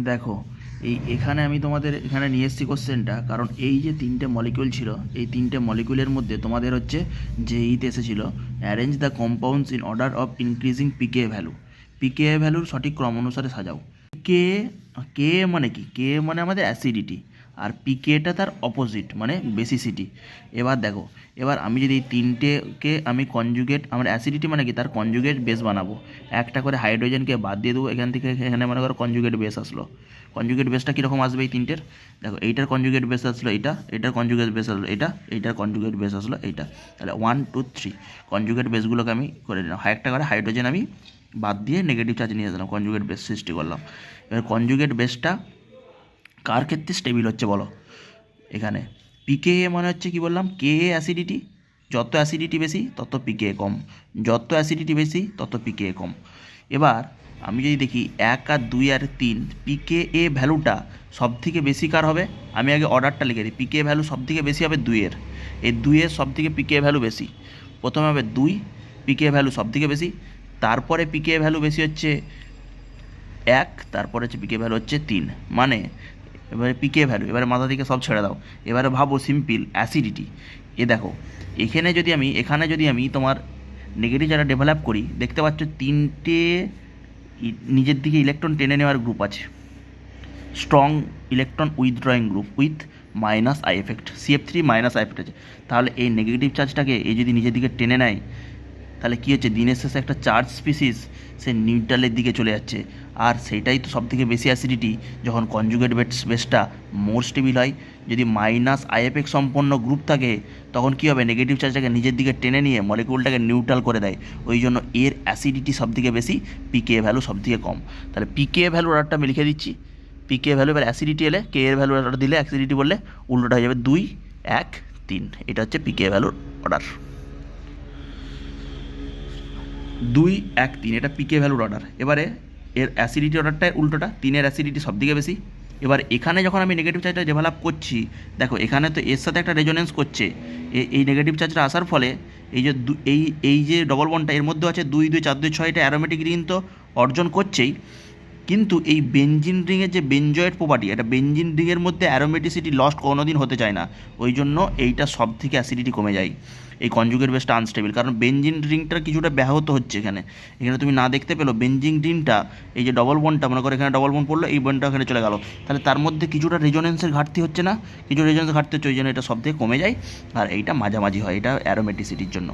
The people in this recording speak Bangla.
দেখো, এখানে আমি তোমাদের এখানে নিয়ে এসেছি কোশ্চেনটা, কারণ এই যে তিনটে মলিকিউল ছিল, এই তিনটে মলিকিউলের মধ্যে তোমাদের হচ্ছে জেইতে এসেছিল arrange the compounds in order of increasing pK value. PK ভ্যালুর সঠিক ক্রম অনুসারে সাজাও। কে কে মানে কি? কে মানে আমাদের অ্যাসিডিটি, আর পিকেটা তার অপোজিট মানে বেসিসিটি। এবার দেখো, এবার আমি যদি এই তিনটেকে আমি কনজুগেট, আমার অ্যাসিডিটি মানে কি তার কনজুগেট বেস বানাবো, একটা করে হাইড্রোজেনকে বাদ দিয়ে দেবো এখান থেকে, এখানে মনে করো কনজুগেট বেস আসলো। কনজুগেট বেসটা কীরকম আসবে এই তিনটের? দেখো, এইটার কনজুগেট বেস আসলো এইটা, এইটার কনজুগেট বেস আসলো এইটা, এইটার কনজুগেট বেস আসলো এইটা। তাহলে 1 2 3 কনজুগেট বেসগুলোকে আমি করে নিলাম, একটা করে হাইড্রোজেন আমি বাদ দিয়ে নেগেটিভ চার্জ নিয়ে আসলাম, কনজুগেট বেস সৃষ্টি করলাম। এবার কনজুগেট বেসটা কার ক্ষেত্রে স্টেবিল হচ্ছে বলো? এখানে পিকে মানে হচ্ছে কি বললাম, কে অ্যাসিডিটি, যত অ্যাসিডিটি বেশি তত পিকে কম, যত অ্যাসিডিটি বেশি তত পিকে কম। এবার আমি যদি দেখি 1 আর 2 আর 3 পিকে এ ভ্যালুটা সব থেকে বেশি কার হবে? আমি আগে অর্ডারটা লিখে দিই। পিকে ভ্যালু সব থেকে বেশি হবে 2-এর, এই 2-এর সব থেকে পিকে ভ্যালু বেশি। প্রথমে হবে 2, পিকে ভ্যালু সব থেকে বেশি, তারপরে পিকে ভ্যালু বেশি হচ্ছে 1, তারপরে হচ্ছে পিকে ভ্যালু হচ্ছে 3। মানে এবারে পিকে ভ্যালু, এবারে মাথা থেকে সব ছেড়ে দাও, এবারে ভাবো সিম্পল অ্যাসিডিটি। দেখো, এখানে যদি আমি তোমার নেগেটিভ চার্জটা ডেভেলপ করি, দেখতে পাচ্ছ তিনটে নিজের দিকে ইলেকট্রন টেনে নেওয়ার গ্রুপ আছে, strong electron withdrawing group with minus I effect, CF3 minus I effect আছে। তাহলে এই নেগেটিভ চার্জটাকে এই যদি নিজের দিকে টেনে নেয়, তাহলে কী হচ্ছে, দিনের শেষে একটা চার্জ স্পিসিস সে নিউট্রালের দিকে চলে যাচ্ছে। আর সেটাই তো সবথেকে বেশি অ্যাসিডিটি, যখন কনজুগেট বেসটা মোর স্টেবিল হয়। যদি মাইনাস আইএফএক্স সম্পন্ন গ্রুপ থাকে, তখন কী হবে, নেগেটিভ চার্জটাকে নিজের দিকে টেনে নিয়ে মলিকিউলটাকে নিউট্রাল করে দেয়। ওই জন্য এর অ্যাসিডিটি সবথেকে বেশি, পিকে ভ্যালু সবথেকে কম। তাহলে পিকে ভ্যালু অর্ডারটা আমি লিখে দিচ্ছি। পিকে ভ্যালু, এবার অ্যাসিডিটি এলে কে এর ভ্যালু অর্ডার দিলে অ্যাসিডিটি বললে উল্টোটা হয়ে যাবে 2 1 3। এটা হচ্ছে পিকে ভ্যালুর অর্ডার, 2 1 3, এটা পিকে ভ্যালুর অর্ডার। এবারে এর অ্যাসিডিটি অর্ডারটা উল্টোটা, 3-এর অ্যাসিডিটি সবথেকে বেশি। এবার এখানে যখন আমি নেগেটিভ চার্জটা ডেভেলপ করছি, দেখো এখানে তো এর সাথে একটা রেজোনেন্স করছে, এই নেগেটিভ চার্জটা আসার ফলে এই যে এই যে ডবল বন্ডটা এর মধ্যে আছে 2 2 4 2 6, এটা অ্যারোমেটিক রিং তো অর্জন করছেই, কিন্তু এই বেনজিন রিংয়ের যে বেনজয়েড প্রপার্টি, এটা বেনজিন রিংয়ের মধ্যে অ্যারোমেটিসিটি লস্ট কোনোদিন হতে চায় না। ওই জন্য এইটা সব থেকে অ্যাসিডিটি কমে যায়, এই কনজুগেট বেসটা আনস্টেবল, কারণ বেনজিন রিংটার কিছুটা ব্যাহত হচ্ছে এখানে। এখানে তুমি না দেখতে পেলো বেনজিন রিংটা, এই যে ডবল বন্ডটা মনে করো এখানে ডবল বন্ড পড়লো, এই বন্ডটা এখানে চলে গেল, তাহলে তার মধ্যে কিছুটা রেজোনেন্সের ঘাটতি হচ্ছে না, কিছু রেজোনেন্সের ঘাটতি হচ্ছে, ওই জন্য এটা সব থেকে কমে যায়। আর এইটা মাঝামাঝি হয়, এটা অ্যারোমেটিসিটির জন্য।